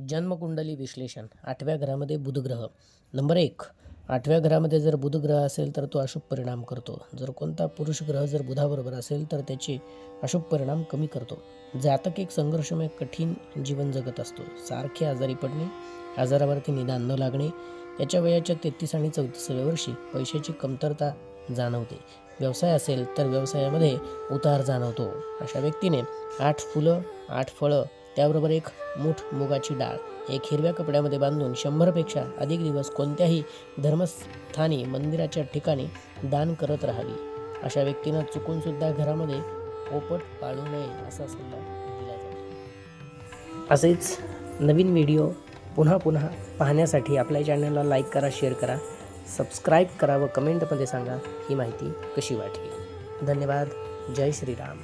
जन्मकुंडली विश्लेषण. 8व्या घरामध्ये बुधग्रह. नंबर 1, 8व्या घरामध्ये जर बुधग्रह असेल तर तो अशुभ परिणाम करतो. जर कोणता पुरुष ग्रह जर बुधाबरोबर असेल तर त्याचे अशुभ परिणाम कमी करतो. जातक एक संघर्षमय कठीण जीवन जगत असतो. सारखे आजारी पडणे, आजारावरती निदान न लागणे, त्याच्या वयाच्या 33 आणि 34व्या वर्षी पैशाची कमतरता जाणवते. व्यवसाय असेल तर व्यवसायामध्ये उतार जाणवतो. अशा व्यक्तीने 8 फुलं, 8 फळं, त्याबरोबर 1 मूठ मुगाची डाळ एक हिरव्या कपड्यामध्ये बांधून 100पेक्षा अधिक दिवस कोणत्याही धर्मस्थानी, मंदिराच्या ठिकाणी दान करत राहावी. अशा व्यक्तींना चुकून सुद्धा घरामध्ये पोपट पाळू नये असा सल्ला दिला जातो. असेच नवीन व्हिडिओ पुन्हा पाहण्यासाठी आपल्या चॅनलला लाईक करा, शेअर करा, सबस्क्राईब करा व कमेंटमध्ये सांगा ही माहिती कशी वाटली. धन्यवाद. जय श्रीराम.